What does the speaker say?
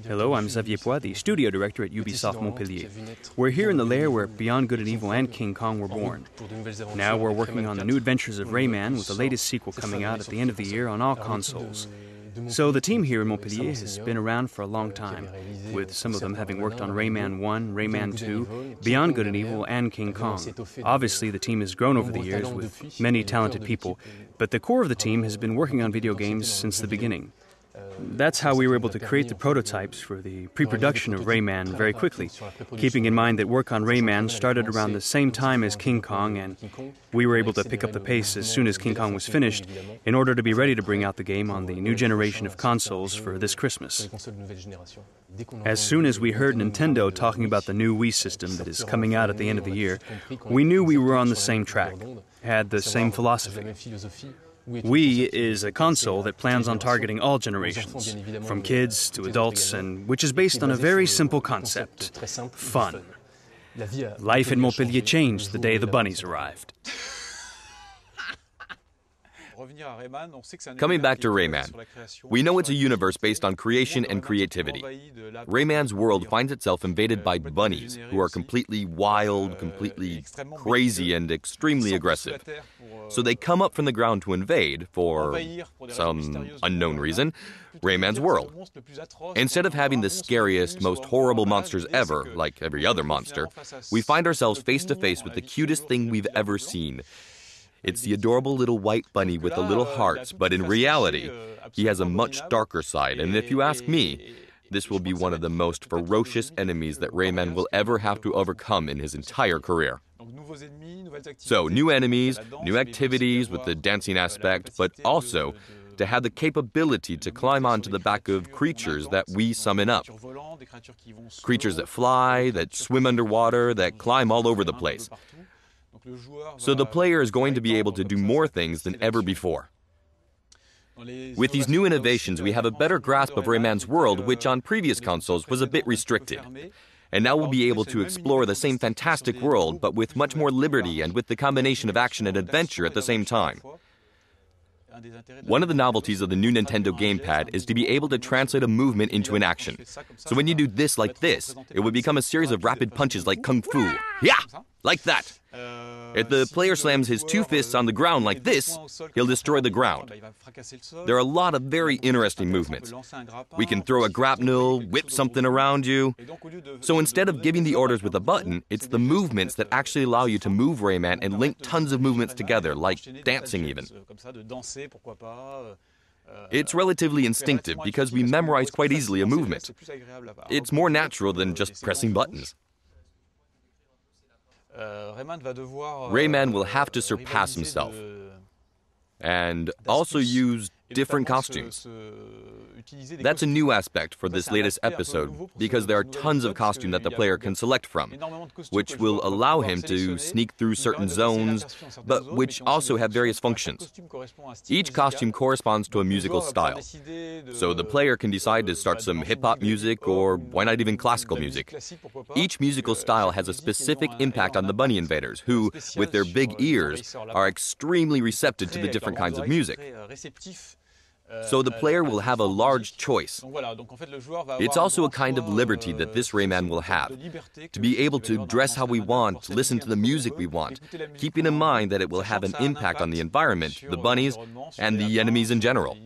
Hello, I'm Xavier Poix, the studio director at Ubisoft Montpellier. We're here in the lair where Beyond Good and Evil and King Kong were born. Now we're working on the new adventures of Rayman, with the latest sequel coming out at the end of the year on all consoles. So the team here in Montpellier has been around for a long time, with some of them having worked on Rayman 1, Rayman 2, Beyond Good and Evil, and King Kong. Obviously, the team has grown over the years with many talented people, but the core of the team has been working on video games since the beginning. That's how we were able to create the prototypes for the pre-production of Rayman very quickly, keeping in mind that work on Rayman started around the same time as King Kong, and we were able to pick up the pace as soon as King Kong was finished in order to be ready to bring out the game on the new generation of consoles for this Christmas. As soon as we heard Nintendo talking about the new Wii system that is coming out at the end of the year, we knew we were on the same track, had the same philosophy. Wii is a console that plans on targeting all generations, from kids to adults, and which is based on a very simple concept: fun. Life in Montpellier changed the day the bunnies arrived. Coming back to Rayman, we know it's a universe based on creation and creativity. Rayman's world finds itself invaded by bunnies who are completely wild, completely crazy, and extremely aggressive. So they come up from the ground to invade, for some unknown reason, Rayman's world. Instead of having the scariest, most horrible monsters ever, like every other monster, we find ourselves face to face with the cutest thing we've ever seen. It's the adorable little white bunny with the little hearts, but in reality, he has a much darker side, and if you ask me, this will be one of the most ferocious enemies that Rayman will ever have to overcome in his entire career. So, new enemies, new activities with the dancing aspect, but also to have the capability to climb onto the back of creatures that we summon up. Creatures that fly, that swim underwater, that climb all over the place. So the player is going to be able to do more things than ever before. With these new innovations, we have a better grasp of Rayman's world, which on previous consoles was a bit restricted. And now we'll be able to explore the same fantastic world, but with much more liberty and with the combination of action and adventure at the same time. One of the novelties of the new Nintendo gamepad is to be able to translate a movement into an action. So when you do this like this, it would become a series of rapid punches like Kung Fu. Yeah! Like that! If the player slams his two fists on the ground like this, he'll destroy the ground. There are a lot of very interesting movements. We can throw a grapnel, whip something around you. So instead of giving the orders with a button, it's the movements that actually allow you to move Rayman and link tons of movements together, like dancing even. It's relatively instinctive because we memorize quite easily a movement. It's more natural than just pressing buttons. Rayman will have to surpass himself and also use different costumes. That's a new aspect for this latest episode because there are tons of costumes that the player can select from, which will allow him to sneak through certain zones, but which also have various functions. Each costume corresponds to a musical style, so the player can decide to start some hip-hop music or why not even classical music. Each musical style has a specific impact on the bunny invaders, who, with their big ears, are extremely receptive to the different kinds of music. So the player will have a large choice. It's also a kind of liberty that this Rayman will have, to be able to dress how we want, listen to the music we want, keeping in mind that it will have an impact on the environment, the bunnies, and the enemies in general.